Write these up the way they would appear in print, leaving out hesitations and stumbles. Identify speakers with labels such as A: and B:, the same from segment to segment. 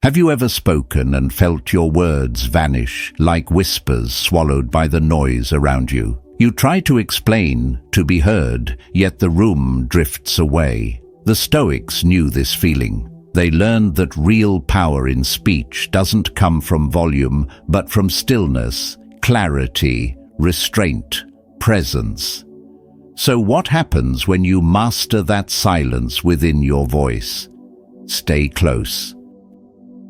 A: Have you ever spoken and felt your words vanish like whispers swallowed by the noise around you? You try to explain, to be heard, yet the room drifts away. The Stoics knew this feeling. They learned that real power in speech doesn't come from volume, but from stillness, clarity, restraint, presence. So what happens when you master that silence within your voice? Stay close.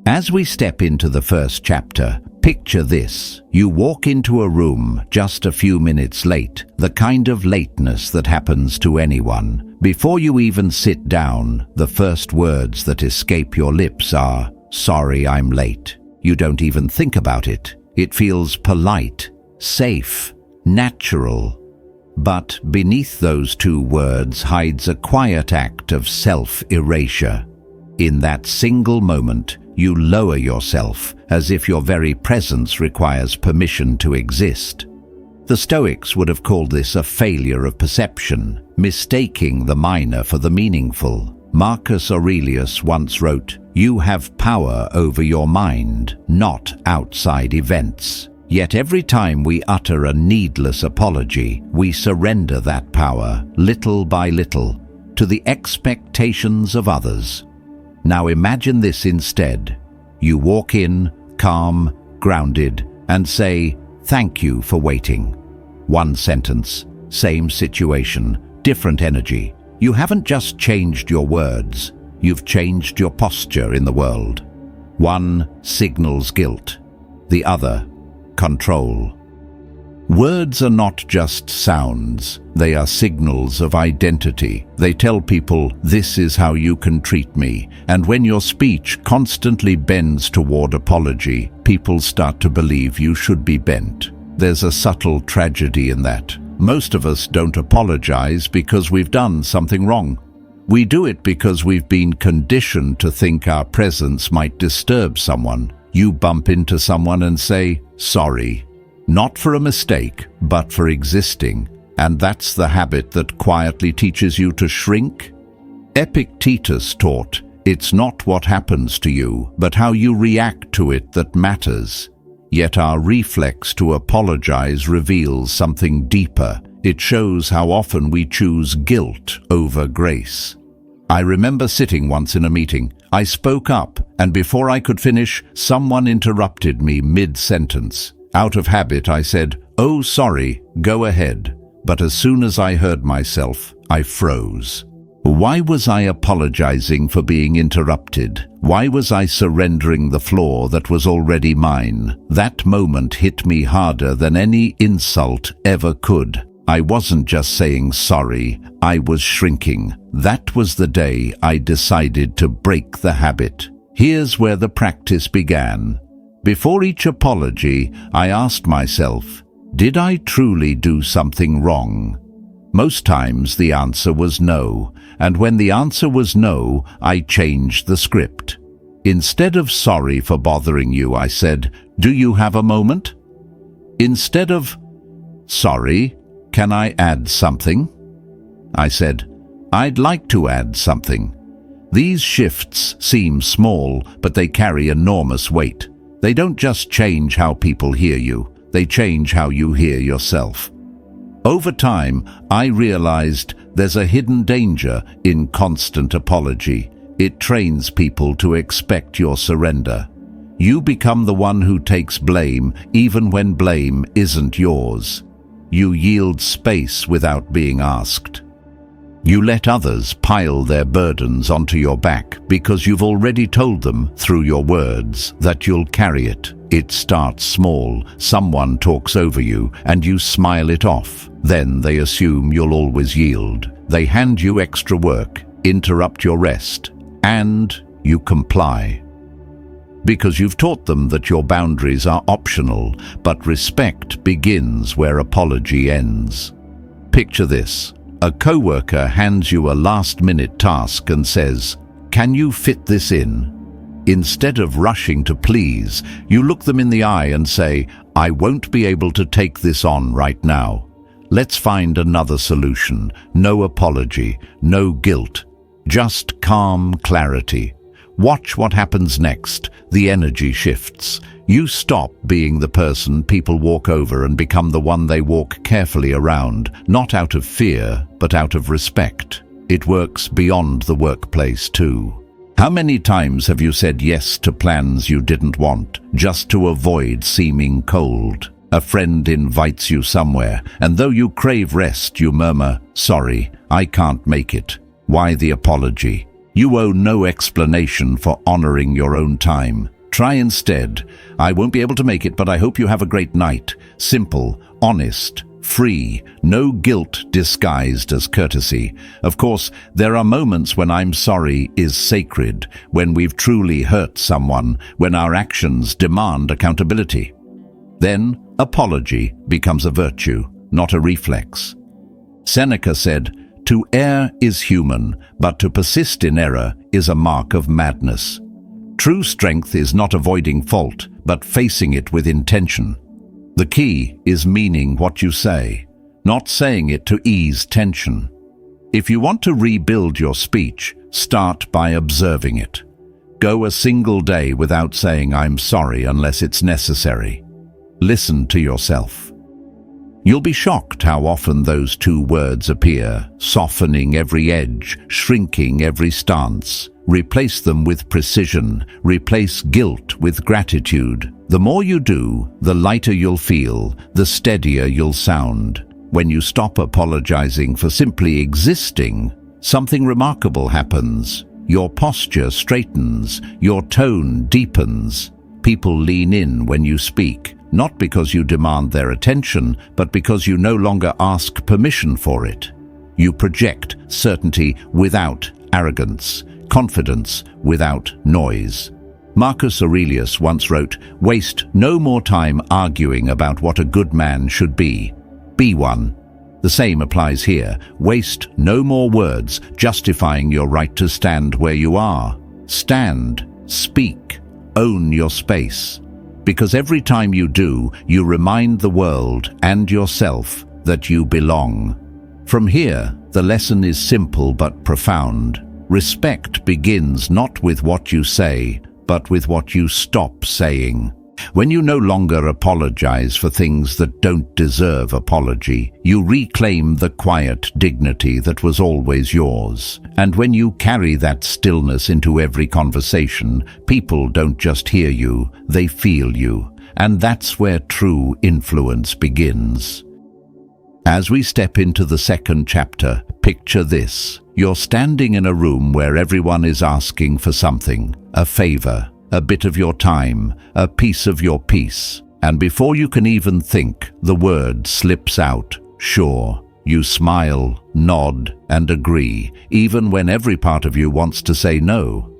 A: As we step into the first chapter, picture this. You walk into a room just a few minutes late, the kind of lateness that happens to anyone. Before you even sit down, the first words that escape your lips are, "Sorry, I'm late." You don't even think about it. It feels polite, safe, natural. But beneath those two words hides a quiet act of self-erasure. In that single moment, you lower yourself, as if your very presence requires permission to exist. The Stoics would have called this a failure of perception, mistaking the minor for the meaningful. Marcus Aurelius once wrote, "You have power over your mind, not outside events." Yet every time we utter a needless apology, we surrender that power, little by little, to the expectations of others. Now imagine this instead. You walk in, calm, grounded, and say, "Thank you for waiting." One sentence, same situation, different energy. You haven't just changed your words, you've changed your posture in the world. One signals guilt, the other, control. Words are not just sounds, they are signals of identity. They tell people, "This is how you can treat me." And when your speech constantly bends toward apology, people start to believe you should be bent. There's a subtle tragedy in that. Most of us don't apologize because we've done something wrong. We do it because we've been conditioned to think our presence might disturb someone. You bump into someone and say, "Sorry." Not for a mistake, but for existing. And that's the habit that quietly teaches you to shrink. Epictetus taught, "It's not what happens to you, but how you react to it that matters." Yet our reflex to apologize reveals something deeper. It shows how often we choose guilt over grace. I remember sitting once in a meeting. I spoke up, and before I could finish, someone interrupted me mid-sentence. Out of habit, I said, "Oh, sorry, go ahead." But as soon as I heard myself, I froze. Why was I apologizing for being interrupted? Why was I surrendering the floor that was already mine? That moment hit me harder than any insult ever could. I wasn't just saying sorry, I was shrinking. That was the day I decided to break the habit. Here's where the practice began. Before each apology, I asked myself, did I truly do something wrong? Most times the answer was no, and when the answer was no, I changed the script. Instead of "Sorry for bothering you," I said, "Do you have a moment?" Instead of "Sorry, can I add something?" I said, "I'd like to add something." These shifts seem small, but they carry enormous weight. They don't just change how people hear you, they change how you hear yourself. Over time, I realized there's a hidden danger in constant apology. It trains people to expect your surrender. You become the one who takes blame, even when blame isn't yours. You yield space without being asked. You let others pile their burdens onto your back because you've already told them, through your words, that you'll carry it. It starts small. Someone talks over you, and you smile it off. Then they assume you'll always yield. They hand you extra work, interrupt your rest, and you comply. Because you've taught them that your boundaries are optional, but respect begins where apology ends. Picture this. A coworker hands you a last-minute task and says, "Can you fit this in?" Instead of rushing to please, you look them in the eye and say, "I won't be able to take this on right now. Let's find another solution." No apology, no guilt, just calm clarity. Watch what happens next. The energy shifts. You stop being the person people walk over and become the one they walk carefully around, not out of fear, but out of respect. It works beyond the workplace too. How many times have you said yes to plans you didn't want, just to avoid seeming cold? A friend invites you somewhere, and though you crave rest, you murmur, "Sorry, I can't make it." Why the apology? You owe no explanation for honoring your own time. Try instead, "I won't be able to make it, but I hope you have a great night." Simple, honest, free, no guilt disguised as courtesy. Of course, there are moments when "I'm sorry" is sacred, when we've truly hurt someone, when our actions demand accountability. Then, apology becomes a virtue, not a reflex. Seneca said, "To err is human, but to persist in error is a mark of madness." True strength is not avoiding fault, but facing it with intention. The key is meaning what you say, not saying it to ease tension. If you want to rebuild your speech, start by observing it. Go a single day without saying "I'm sorry" unless it's necessary. Listen to yourself. You'll be shocked how often those two words appear, softening every edge, shrinking every stance. Replace them with precision. Replace guilt with gratitude. The more you do, the lighter you'll feel, the steadier you'll sound. When you stop apologizing for simply existing, something remarkable happens. Your posture straightens, your tone deepens. People lean in when you speak, not because you demand their attention, but because you no longer ask permission for it. You project certainty without arrogance, confidence without noise. Marcus Aurelius once wrote, "Waste no more time arguing about what a good man should be. Be one." The same applies here. Waste no more words justifying your right to stand where you are. Stand, speak, own your space. Because every time you do, you remind the world and yourself that you belong. From here, the lesson is simple but profound. Respect begins not with what you say, but with what you stop saying. When you no longer apologize for things that don't deserve apology, you reclaim the quiet dignity that was always yours. And when you carry that stillness into every conversation, people don't just hear you, they feel you. And that's where true influence begins. As we step into the second chapter, picture this. You're standing in a room where everyone is asking for something, a favor, a bit of your time, a piece of your peace. And before you can even think, the word slips out, "Sure." You smile, nod, and agree, even when every part of you wants to say no.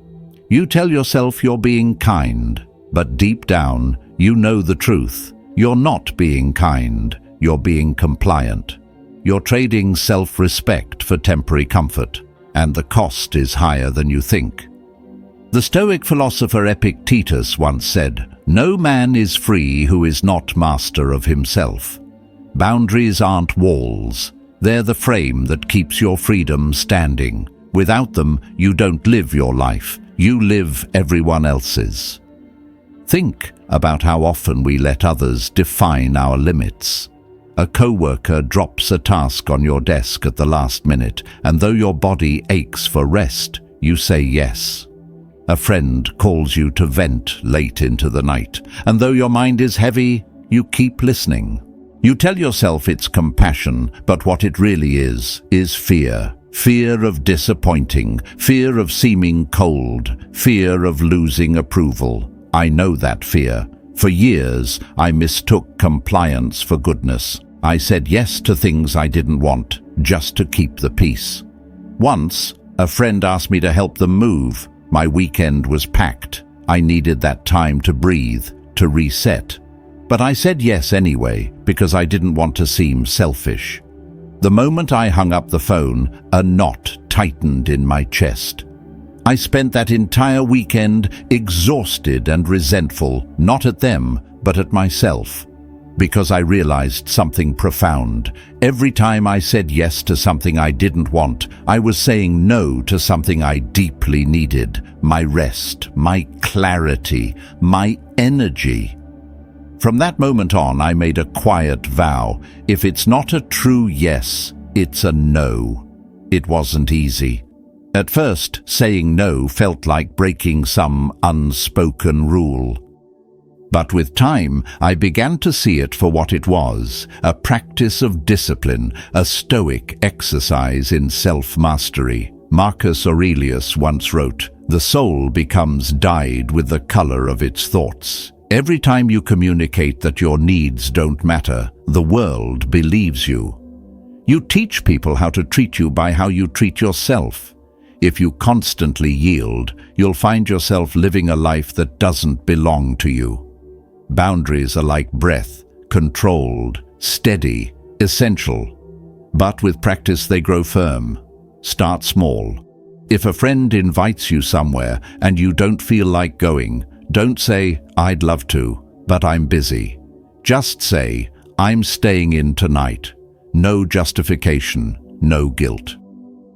A: You tell yourself you're being kind, but deep down, you know the truth. You're not being kind, you're being compliant. You're trading self-respect for temporary comfort, and the cost is higher than you think. The Stoic philosopher Epictetus once said, "No man is free who is not master of himself." Boundaries aren't walls. They're the frame that keeps your freedom standing. Without them, you don't live your life. You live everyone else's. Think about how often we let others define our limits. A coworker drops a task on your desk at the last minute, and though your body aches for rest, you say yes. A friend calls you to vent late into the night, and though your mind is heavy, you keep listening. You tell yourself it's compassion, but what it really is fear. Fear of disappointing, fear of seeming cold, fear of losing approval. I know that fear. For years, I mistook compliance for goodness. I said yes to things I didn't want, just to keep the peace. Once, a friend asked me to help them move. My weekend was packed. I needed that time to breathe, to reset. But I said yes anyway, because I didn't want to seem selfish. The moment I hung up the phone, a knot tightened in my chest. I spent that entire weekend exhausted and resentful, not at them, but at myself. Because I realized something profound. Every time I said yes to something I didn't want, I was saying no to something I deeply needed. My rest, my clarity, my energy. From that moment on, I made a quiet vow. If it's not a true yes, it's a no. It wasn't easy. At first, saying no felt like breaking some unspoken rule. But with time, I began to see it for what it was, a practice of discipline, a stoic exercise in self-mastery. Marcus Aurelius once wrote, "The soul becomes dyed with the color of its thoughts." Every time you communicate that your needs don't matter, the world believes you. You teach people how to treat you by how you treat yourself. If you constantly yield, you'll find yourself living a life that doesn't belong to you. Boundaries are like breath, controlled, steady, essential. But with practice they grow firm. Start small. If a friend invites you somewhere and you don't feel like going, don't say, "I'd love to, but I'm busy." Just say, "I'm staying in tonight." No justification, no guilt.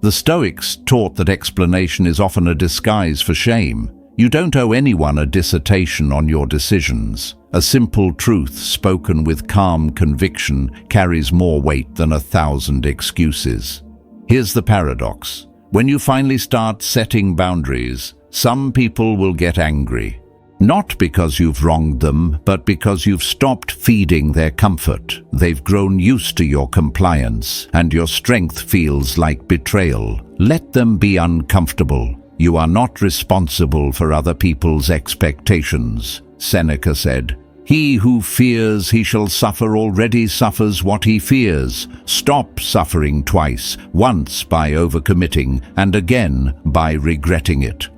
A: The Stoics taught that explanation is often a disguise for shame. You don't owe anyone a dissertation on your decisions. A simple truth spoken with calm conviction carries more weight than 1,000 excuses. Here's the paradox. When you finally start setting boundaries, some people will get angry. Not because you've wronged them, but because you've stopped feeding their comfort. They've grown used to your compliance, and your strength feels like betrayal. Let them be uncomfortable. You are not responsible for other people's expectations. Seneca said, "He who fears he shall suffer already suffers what he fears." Stop suffering twice, once by overcommitting, and again by regretting it.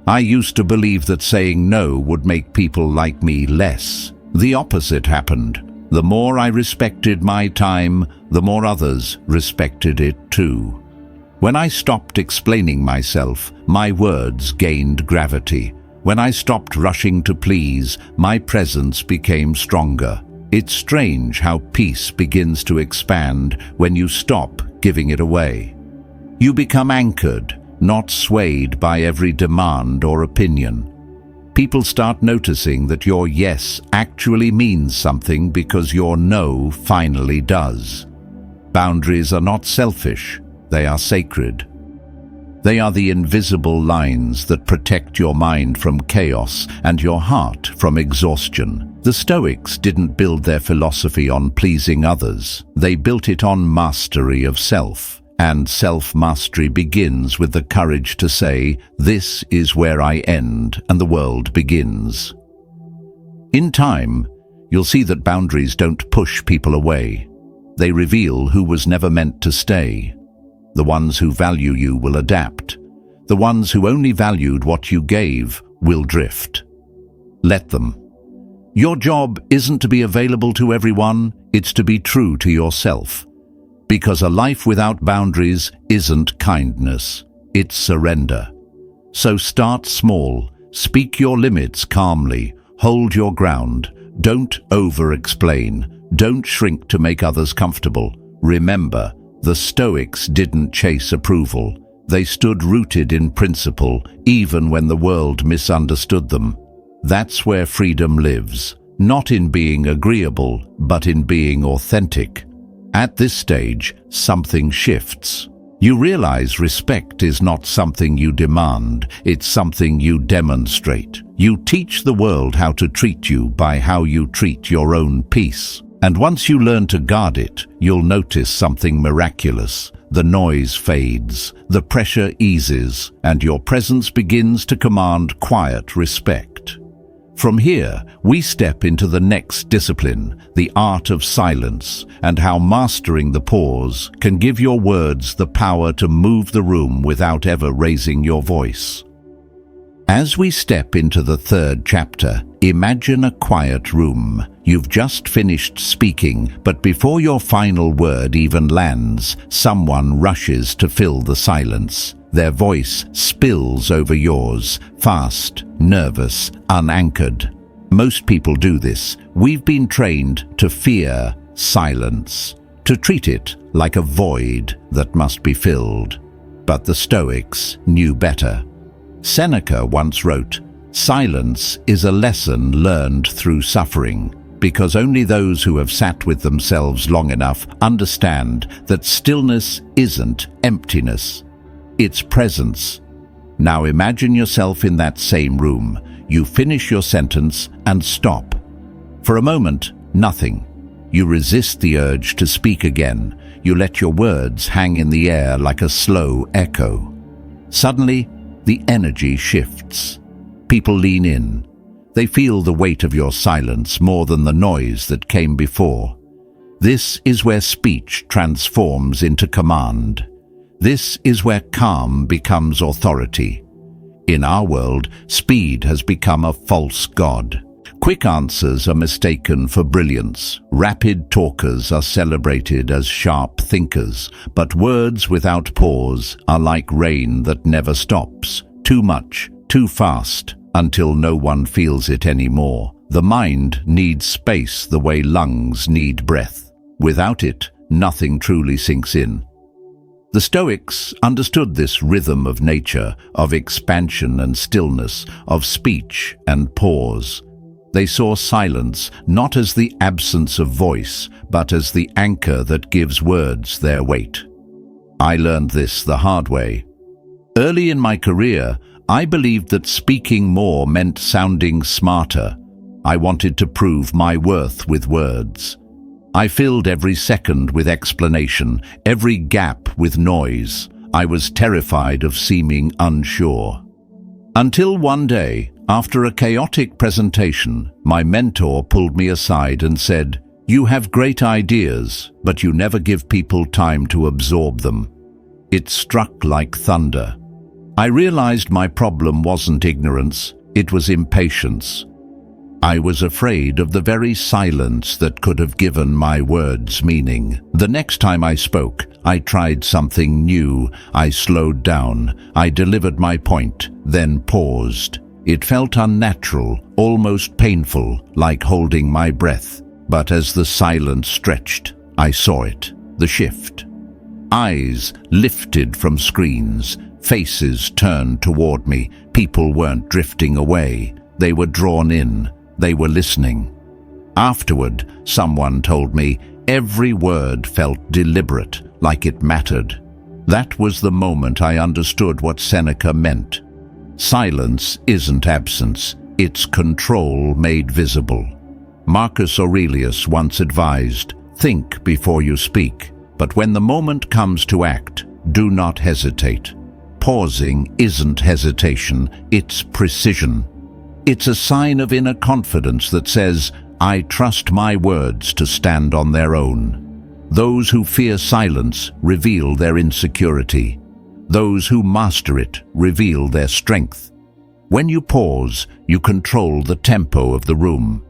A: I used to believe that saying no would make people like me less. The opposite happened. The more I respected my time, the more others respected it too. When I stopped explaining myself, my words gained gravity. When I stopped rushing to please, my presence became stronger. It's strange how peace begins to expand when you stop giving it away. You become anchored, not swayed by every demand or opinion. People start noticing that your yes actually means something because your no finally does. Boundaries are not selfish, they are sacred. They are the invisible lines that protect your mind from chaos and your heart from exhaustion. The Stoics didn't build their philosophy on pleasing others. They built it on mastery of self. And self-mastery begins with the courage to say, "This is where I end and the world begins." In time, you'll see that boundaries don't push people away. They reveal who was never meant to stay. The ones who value you will adapt. The ones who only valued what you gave will drift. Let them. Your job isn't to be available to everyone, it's to be true to yourself. Because a life without boundaries isn't kindness, it's surrender. So start small, speak your limits calmly, hold your ground, don't over-explain, don't shrink to make others comfortable. Remember, the Stoics didn't chase approval. They stood rooted in principle, even when the world misunderstood them. That's where freedom lives, not in being agreeable, but in being authentic. At this stage, something shifts. You realize respect is not something you demand, it's something you demonstrate. You teach the world how to treat you by how you treat your own peace. And once you learn to guard it, you'll notice something miraculous. The noise fades, the pressure eases, and your presence begins to command quiet respect. From here, we step into the next discipline, the art of silence, and how mastering the pause can give your words the power to move the room without ever raising your voice. As we step into the third chapter, imagine a quiet room. You've just finished speaking, but before your final word even lands, someone rushes to fill the silence. Their voice spills over yours, fast, nervous, unanchored. Most people do this. We've been trained to fear silence, to treat it like a void that must be filled. But the Stoics knew better. Seneca once wrote, "Silence is a lesson learned through suffering, because only those who have sat with themselves long enough understand that stillness isn't emptiness, it's presence." Now imagine yourself in that same room. You finish your sentence and stop. For a moment, nothing. You resist the urge to speak again. You let your words hang in the air like a slow echo. Suddenly, the energy shifts. People lean in. They feel the weight of your silence more than the noise that came before. This is where speech transforms into command. This is where calm becomes authority. In our world, speed has become a false god. Quick answers are mistaken for brilliance. Rapid talkers are celebrated as sharp thinkers. But words without pause are like rain that never stops. Too much, too fast, until no one feels it anymore. The mind needs space the way lungs need breath. Without it, nothing truly sinks in. The Stoics understood this rhythm of nature, of expansion and stillness, of speech and pause. They saw silence not as the absence of voice, but as the anchor that gives words their weight. I learned this the hard way. Early in my career, I believed that speaking more meant sounding smarter. I wanted to prove my worth with words. I filled every second with explanation, every gap with noise. I was terrified of seeming unsure. Until one day, after a chaotic presentation, my mentor pulled me aside and said, "You have great ideas, but you never give people time to absorb them." It struck like thunder. I realized my problem wasn't ignorance, it was impatience. I was afraid of the very silence that could have given my words meaning. The next time I spoke, I tried something new. I slowed down. I delivered my point, then paused. It felt unnatural, almost painful, like holding my breath. But as the silence stretched, I saw it, the shift. Eyes lifted from screens, faces turned toward me. People weren't drifting away. They were drawn in. They were listening. Afterward, someone told me every word felt deliberate, like it mattered. That was the moment I understood what Seneca meant. Silence isn't absence, it's control made visible. Marcus Aurelius once advised, "Think before you speak, but when the moment comes to act, do not hesitate." Pausing isn't hesitation, it's precision. It's a sign of inner confidence that says, "I trust my words to stand on their own." Those who fear silence reveal their insecurity. Those who master it reveal their strength. When you pause, you control the tempo of the room.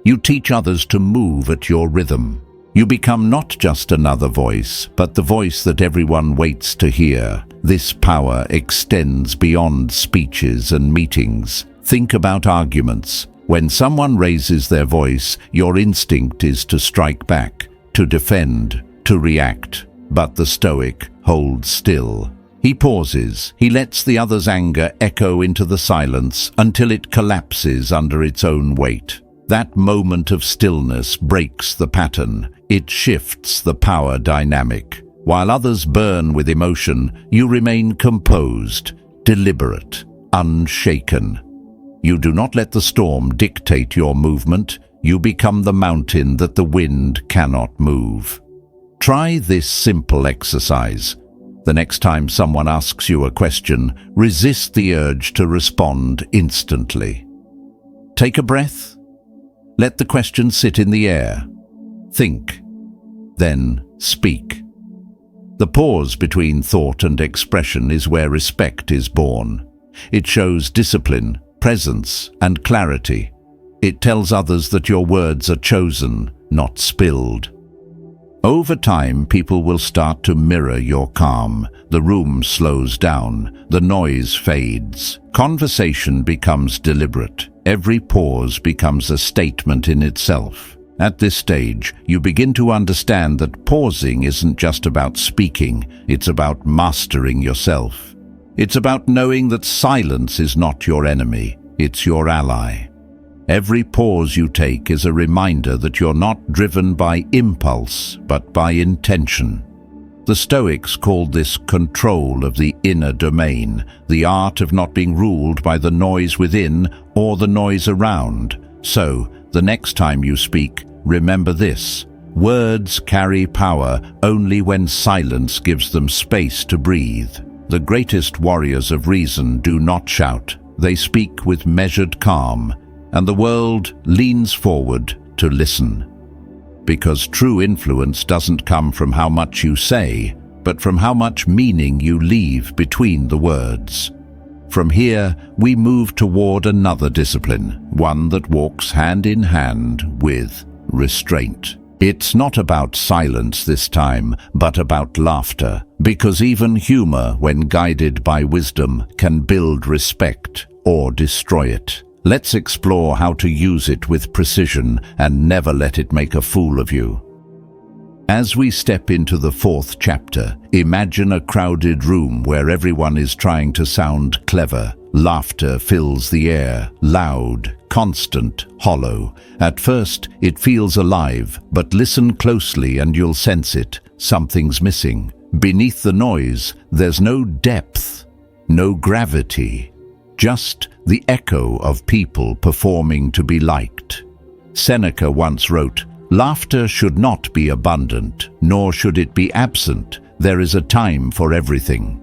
A: You teach others to move at your rhythm. You become not just another voice, but the voice that everyone waits to hear. This power extends beyond speeches and meetings. Think about arguments. When someone raises their voice, your instinct is to strike back, to defend, to react. But the Stoic holds still. He pauses. He lets the other's anger echo into the silence until it collapses under its own weight. That moment of stillness breaks the pattern. It shifts the power dynamic. While others burn with emotion, you remain composed, deliberate, unshaken. You do not let the storm dictate your movement. You become the mountain that the wind cannot move. Try this simple exercise. The next time someone asks you a question, resist the urge to respond instantly. Take a breath. Let the question sit in the air. Think. Then speak. The pause between thought and expression is where respect is born. It shows discipline, presence, and clarity. It tells others that your words are chosen, not spilled. Over time, people will start to mirror your calm. The room slows down, the noise fades, conversation becomes deliberate. Every pause becomes a statement in itself. At this stage, you begin to understand that pausing isn't just about speaking, it's about mastering yourself. It's about knowing that silence is not your enemy, it's your ally. Every pause you take is a reminder that you're not driven by impulse, but by intention. The Stoics called this control of the inner domain, the art of not being ruled by the noise within or the noise around. So, the next time you speak, remember this: words carry power only when silence gives them space to breathe. The greatest warriors of reason do not shout. They speak with measured calm, and the world leans forward to listen. Because true influence doesn't come from how much you say, but from how much meaning you leave between the words. From here, we move toward another discipline, one that walks hand in hand with restraint. It's not about silence this time, but about laughter, because even humor, when guided by wisdom, can build respect or destroy it. Let's explore how to use it with precision and never let it make a fool of you. As we step into the 4th chapter, imagine a crowded room where everyone is trying to sound clever. Laughter fills the air, loud, constant, hollow. At first, it feels alive, but listen closely and you'll sense it. Something's missing. Beneath the noise, there's no depth, no gravity, just the echo of people performing to be liked. Seneca once wrote, "Laughter should not be abundant, nor should it be absent. There is a time for everything."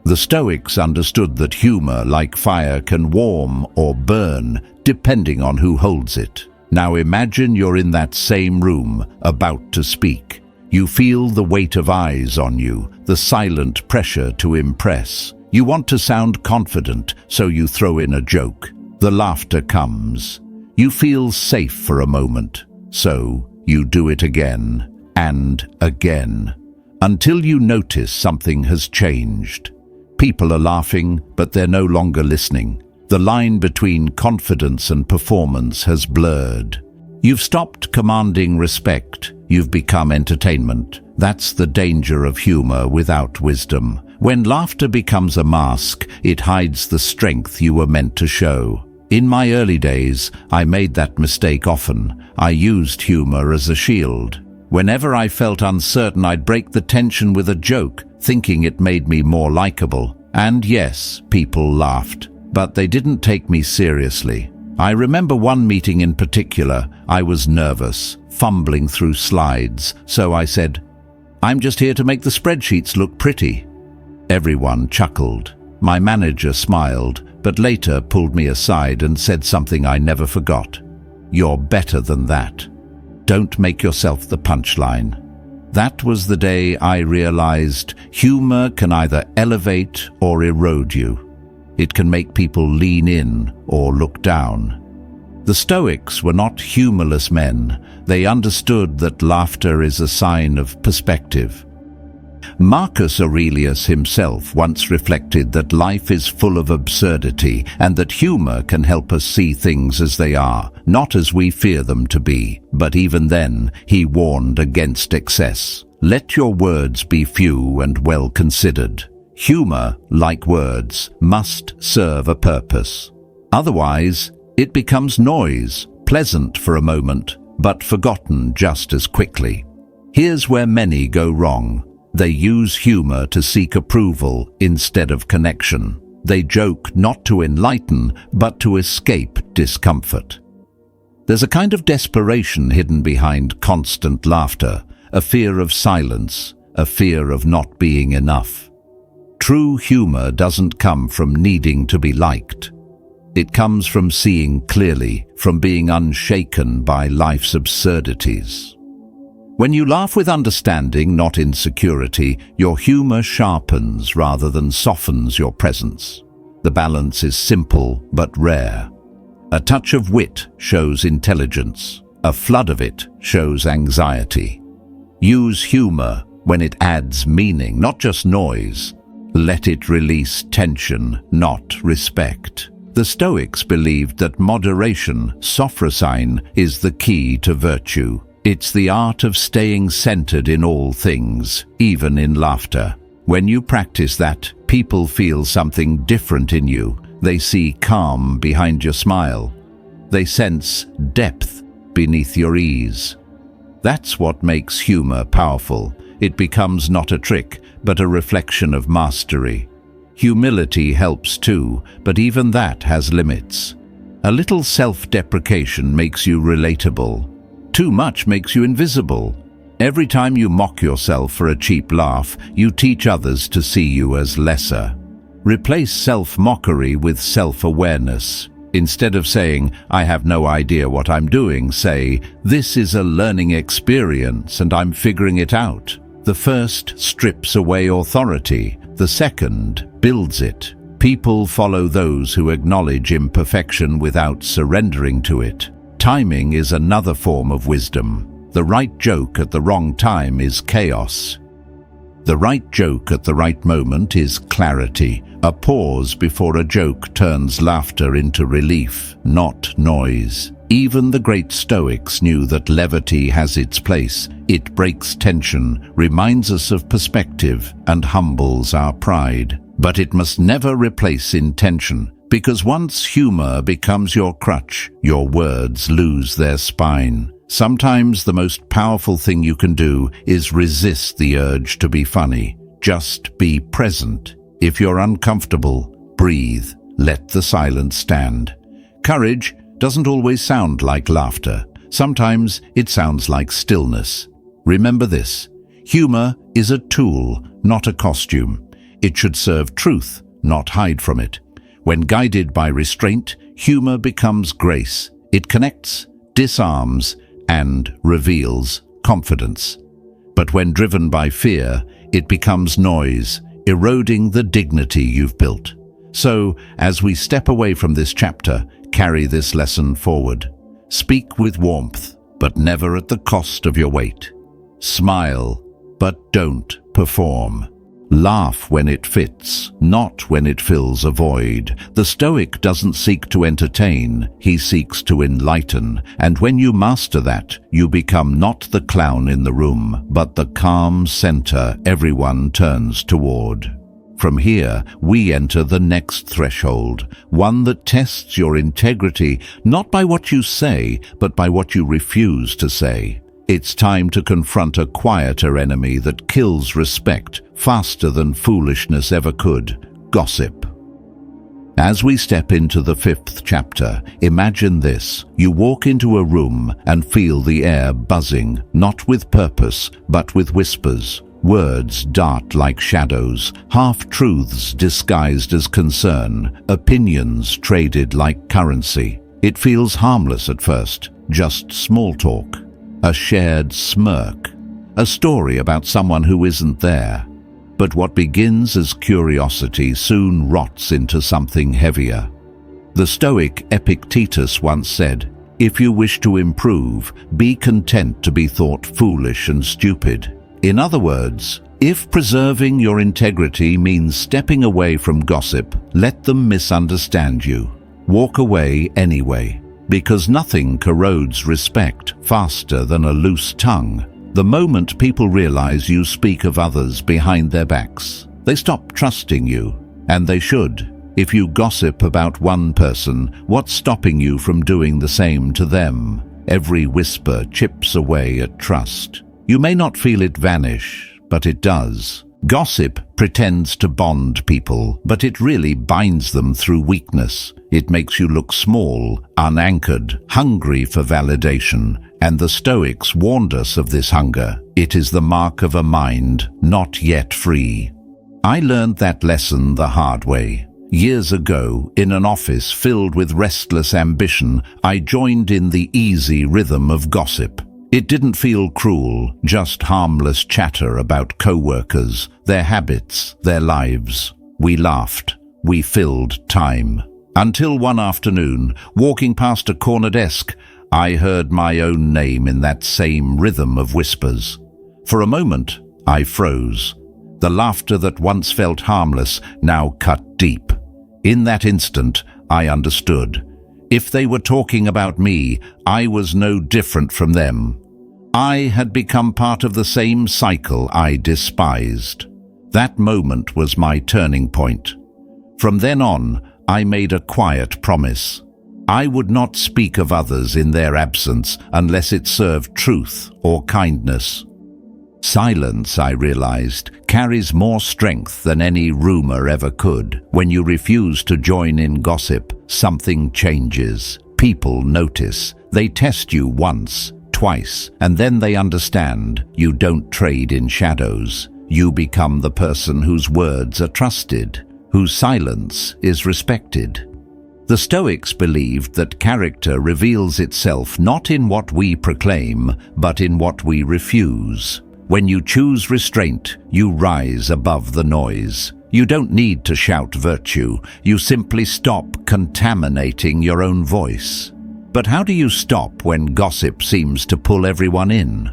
A: The Stoics understood that humor, like fire, can warm or burn, depending on who holds it. Now imagine you're in that same room, about to speak. You feel the weight of eyes on you, the silent pressure to impress. You want to sound confident, so you throw in a joke. The laughter comes. You feel safe for a moment, so you do it again and again, until you notice something has changed. People are laughing, but they're no longer listening. The line between confidence and performance has blurred. You've stopped commanding respect. You've become entertainment. That's the danger of humor without wisdom. When laughter becomes a mask, it hides the strength you were meant to show. In my early days, I made that mistake often. I used humor as a shield. Whenever I felt uncertain, I'd break the tension with a joke, thinking it made me more likable. And yes, people laughed, but they didn't take me seriously. I remember one meeting in particular. I was nervous, fumbling through slides, so I said, "I'm just here to make the spreadsheets look pretty." Everyone chuckled. My manager smiled, but later pulled me aside and said something I never forgot. "You're better than that. Don't make yourself the punchline." That was the day I realized humor can either elevate or erode you. It can make people lean in or look down. The Stoics were not humorless men. They understood that laughter is a sign of perspective. Marcus Aurelius himself once reflected that life is full of absurdity and that humor can help us see things as they are, not as we fear them to be. But even then, he warned against excess. Let your words be few and well considered. Humor, like words, must serve a purpose. Otherwise, it becomes noise, pleasant for a moment, but forgotten just as quickly. Here's where many go wrong. They use humor to seek approval instead of connection. They joke not to enlighten, but to escape discomfort. There's a kind of desperation hidden behind constant laughter, a fear of silence, a fear of not being enough. True humor doesn't come from needing to be liked. It comes from seeing clearly, from being unshaken by life's absurdities. When you laugh with understanding, not insecurity, your humor sharpens rather than softens your presence. The balance is simple but rare. A touch of wit shows intelligence. A flood of it shows anxiety. Use humor when it adds meaning, not just noise. Let it release tension, not respect. The Stoics believed that moderation, sophrosyne, is the key to virtue. It's the art of staying centered in all things, even in laughter. When you practice that, people feel something different in you. They see calm behind your smile. They sense depth beneath your ease. That's what makes humor powerful. It becomes not a trick, but a reflection of mastery. Humility helps too, but even that has limits. A little self-deprecation makes you relatable. Too much makes you invisible. Every time you mock yourself for a cheap laugh, you teach others to see you as lesser. Replace self-mockery with self-awareness. Instead of saying, "I have no idea what I'm doing," say, "This is a learning experience and I'm figuring it out." The first strips away authority. The second builds it. People follow those who acknowledge imperfection without surrendering to it. Timing is another form of wisdom. The right joke at the wrong time is chaos. The right joke at the right moment is clarity. A pause before a joke turns laughter into relief, not noise. Even the great Stoics knew that levity has its place. It breaks tension, reminds us of perspective, and humbles our pride. But it must never replace intention, because once humor becomes your crutch, your words lose their spine. Sometimes the most powerful thing you can do is resist the urge to be funny. Just be present. If you're uncomfortable, breathe. Let the silence stand. Courage doesn't always sound like laughter. Sometimes it sounds like stillness. Remember this: humor is a tool, not a costume. It should serve truth, not hide from it. When guided by restraint, humor becomes grace. It connects, disarms, and reveals confidence. But when driven by fear, it becomes noise, eroding the dignity you've built. So, as we step away from this chapter, carry this lesson forward. Speak with warmth, but never at the cost of your weight. Smile, but don't perform. Laugh when it fits, not when it fills a void. The Stoic doesn't seek to entertain, he seeks to enlighten. And when you master that, you become not the clown in the room, but the calm center everyone turns toward. From here, we enter the next threshold, one that tests your integrity, not by what you say, but by what you refuse to say. It's time to confront a quieter enemy that kills respect faster than foolishness ever could: gossip. As we step into the 5th chapter, imagine this. You walk into a room and feel the air buzzing, not with purpose, but with whispers. Words dart like shadows, half-truths disguised as concern, opinions traded like currency. It feels harmless at first, just small talk. A shared smirk, a story about someone who isn't there. But what begins as curiosity soon rots into something heavier. The Stoic Epictetus once said, "If you wish to improve, be content to be thought foolish and stupid." In other words, if preserving your integrity means stepping away from gossip, let them misunderstand you. Walk away anyway. Because nothing corrodes respect faster than a loose tongue. The moment people realize you speak of others behind their backs, they stop trusting you, and they should. If you gossip about one person, what's stopping you from doing the same to them? Every whisper chips away at trust. You may not feel it vanish, but it does. Gossip pretends to bond people, but it really binds them through weakness. It makes you look small, unanchored, hungry for validation. And the Stoics warned us of this hunger. It is the mark of a mind not yet free. I learned that lesson the hard way. Years ago, in an office filled with restless ambition, I joined in the easy rhythm of gossip. It didn't feel cruel, just harmless chatter about co-workers, their habits, their lives. We laughed. We filled time. Until one afternoon, walking past a corner desk, I heard my own name in that same rhythm of whispers. For a moment, I froze. The laughter that once felt harmless now cut deep. In that instant, I understood. If they were talking about me, I was no different from them. I had become part of the same cycle I despised. That moment was my turning point. From then on, I made a quiet promise. I would not speak of others in their absence unless it served truth or kindness. Silence, I realized, carries more strength than any rumor ever could. When you refuse to join in gossip, something changes. People notice. They test you once, twice, and then they understand you don't trade in shadows. You become the person whose words are trusted, whose silence is respected. The Stoics believed that character reveals itself not in what we proclaim, but in what we refuse. When you choose restraint, you rise above the noise. You don't need to shout virtue. You simply stop contaminating your own voice. But how do you stop when gossip seems to pull everyone in?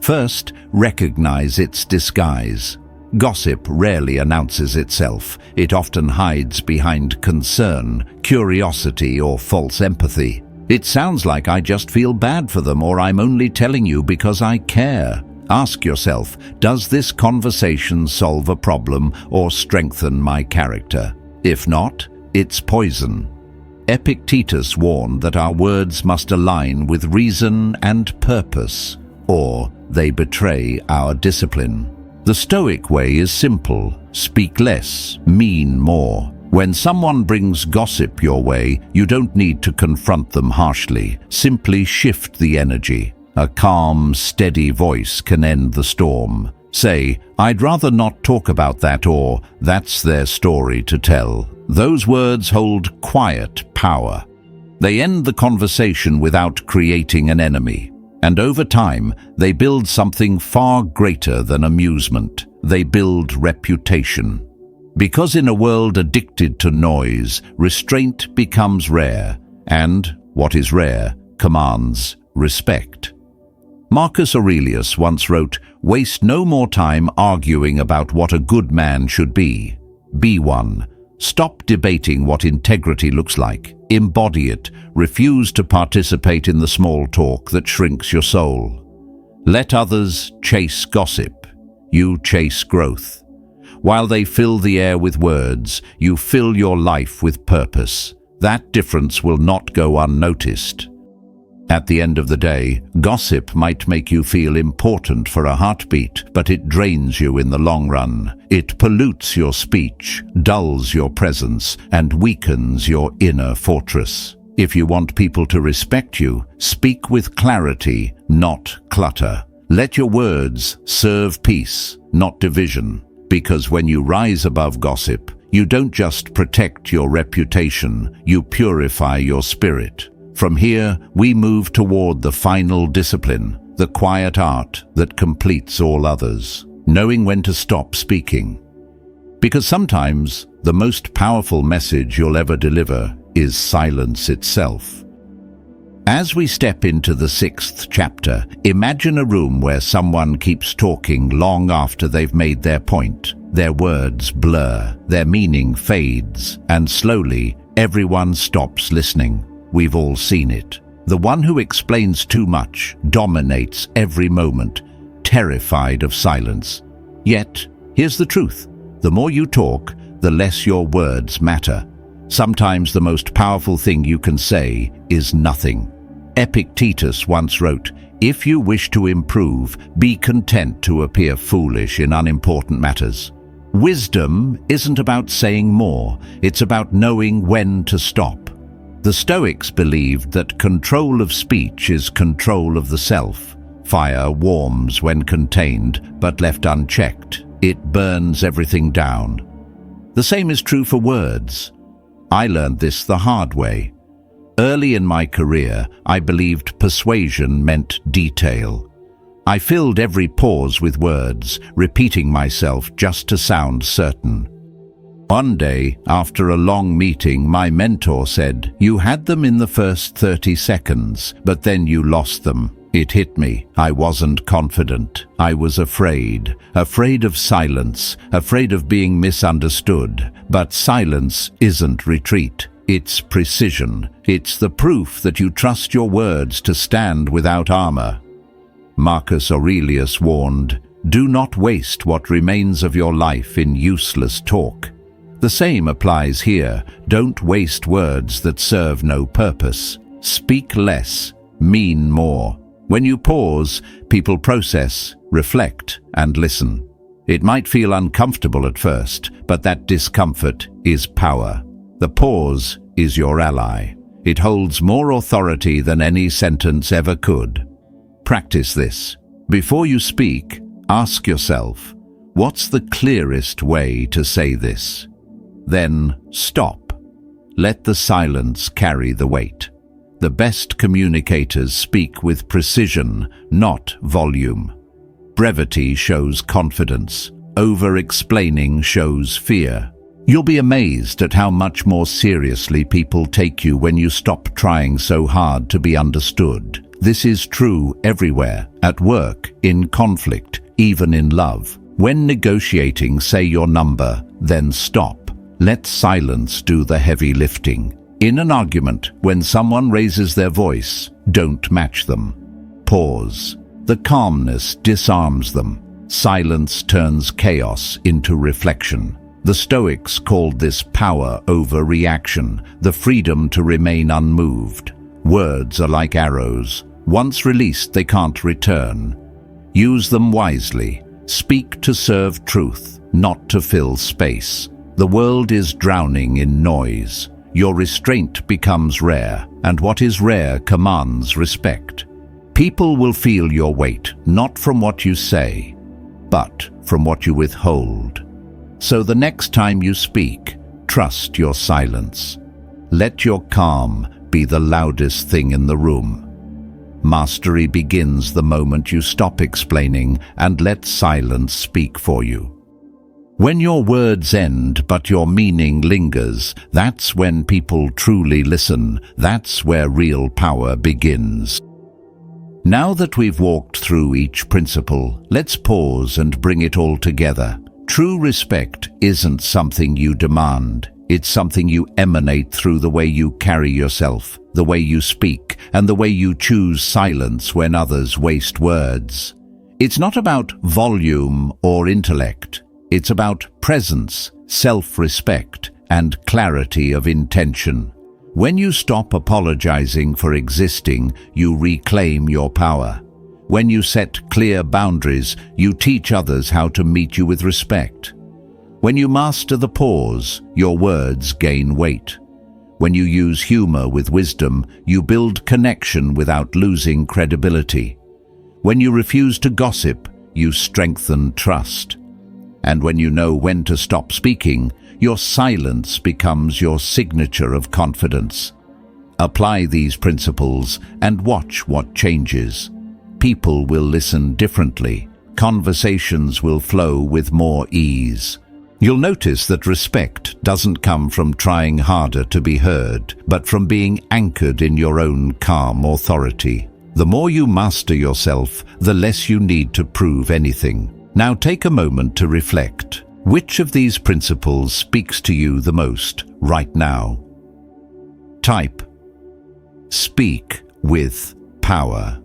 A: First, recognize its disguise. Gossip rarely announces itself. It often hides behind concern, curiosity, or false empathy. It sounds like I just feel bad for them, or I'm only telling you because I care. Ask yourself, does this conversation solve a problem or strengthen my character? If not, it's poison. Epictetus warned that our words must align with reason and purpose, or they betray our discipline. The Stoic way is simple: speak less, mean more. When someone brings gossip your way, you don't need to confront them harshly. Simply shift the energy. A calm, steady voice can end the storm. Say, "I'd rather not talk about that," or "That's their story to tell." Those words hold quiet power. They end the conversation without creating an enemy. And over time, they build something far greater than amusement. They build reputation. Because in a world addicted to noise, restraint becomes rare, and what is rare commands respect. Marcus Aurelius once wrote, "Waste no more time arguing about what a good man should be. Be one. Stop debating what integrity looks like. Embody it. Refuse to participate in the small talk that shrinks your soul. Let others chase gossip. You chase growth. While they fill the air with words, you fill your life with purpose. That difference will not go unnoticed." At the end of the day, gossip might make you feel important for a heartbeat, but it drains you in the long run. It pollutes your speech, dulls your presence, and weakens your inner fortress. If you want people to respect you, speak with clarity, not clutter. Let your words serve peace, not division. Because when you rise above gossip, you don't just protect your reputation, you purify your spirit. From here, we move toward the final discipline, the quiet art that completes all others, knowing when to stop speaking. Because sometimes the most powerful message you'll ever deliver is silence itself. As we step into the 6th chapter, imagine a room where someone keeps talking long after they've made their point. Their words blur, their meaning fades, and slowly everyone stops listening. We've all seen it. The one who explains too much dominates every moment, terrified of silence. Yet, here's the truth. The more you talk, the less your words matter. Sometimes the most powerful thing you can say is nothing. Epictetus once wrote, "If you wish to improve, be content to appear foolish in unimportant matters." Wisdom isn't about saying more, it's about knowing when to stop. The Stoics believed that control of speech is control of the self. Fire warms when contained, but left unchecked. It burns everything down. The same is true for words. I learned this the hard way. Early in my career, I believed persuasion meant detail. I filled every pause with words, repeating myself just to sound certain. One day, after a long meeting, my mentor said, "You had them in the first 30 seconds, but then you lost them." It hit me. I wasn't confident. I was afraid of silence, afraid of being misunderstood. But silence isn't retreat. It's precision. It's the proof that you trust your words to stand without armor. Marcus Aurelius warned, "Do not waste what remains of your life in useless talk." The same applies here. Don't waste words that serve no purpose. Speak less, mean more. When you pause, people process, reflect, and listen. It might feel uncomfortable at first, but that discomfort is power. The pause is your ally. It holds more authority than any sentence ever could. Practice this. Before you speak, ask yourself, what's the clearest way to say this? Then stop. Let the silence carry the weight. The best communicators speak with precision, not volume. Brevity shows confidence. Over-explaining shows fear. You'll be amazed at how much more seriously people take you when you stop trying so hard to be understood. This is true everywhere, at work, in conflict, even in love. When negotiating, say your number, then stop. Let silence do the heavy lifting. In an argument, when someone raises their voice, don't match them. Pause. The calmness disarms them. Silence turns chaos into reflection. The Stoics called this power over reaction, the freedom to remain unmoved. Words are like arrows. Once released, they can't return. Use them wisely. Speak to serve truth, not to fill space. The world is drowning in noise. Your restraint becomes rare, and what is rare commands respect. People will feel your weight, not from what you say, but from what you withhold. So the next time you speak, trust your silence. Let your calm be the loudest thing in the room. Mastery begins the moment you stop explaining and let silence speak for you. When your words end but your meaning lingers, that's when people truly listen. That's where real power begins. Now that we've walked through each principle, let's pause and bring it all together. True respect isn't something you demand. It's something you emanate through the way you carry yourself, the way you speak, and the way you choose silence when others waste words. It's not about volume or intellect. It's about presence, self-respect, and clarity of intention. When you stop apologizing for existing, you reclaim your power. When you set clear boundaries, you teach others how to meet you with respect. When you master the pause, your words gain weight. When you use humor with wisdom, you build connection without losing credibility. When you refuse to gossip, you strengthen trust. And when you know when to stop speaking, your silence becomes your signature of confidence. Apply these principles and watch what changes. People will listen differently. Conversations will flow with more ease. You'll notice that respect doesn't come from trying harder to be heard, but from being anchored in your own calm authority. The more you master yourself, the less you need to prove anything. Now take a moment to reflect. Which of these principles speaks to you the most right now? Type "Speak with power"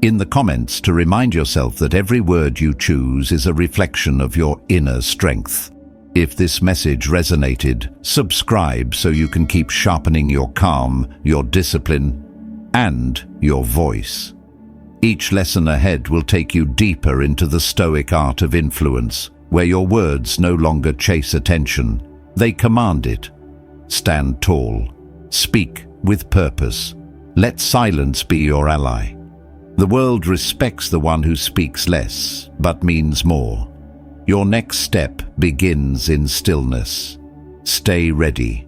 A: in the comments to remind yourself that every word you choose is a reflection of your inner strength. If this message resonated, subscribe so you can keep sharpening your calm, your discipline, and your voice. Each lesson ahead will take you deeper into the Stoic art of influence, where your words no longer chase attention, they command it. Stand tall. Speak with purpose. Let silence be your ally. The world respects the one who speaks less, but means more. Your next step begins in stillness. Stay ready.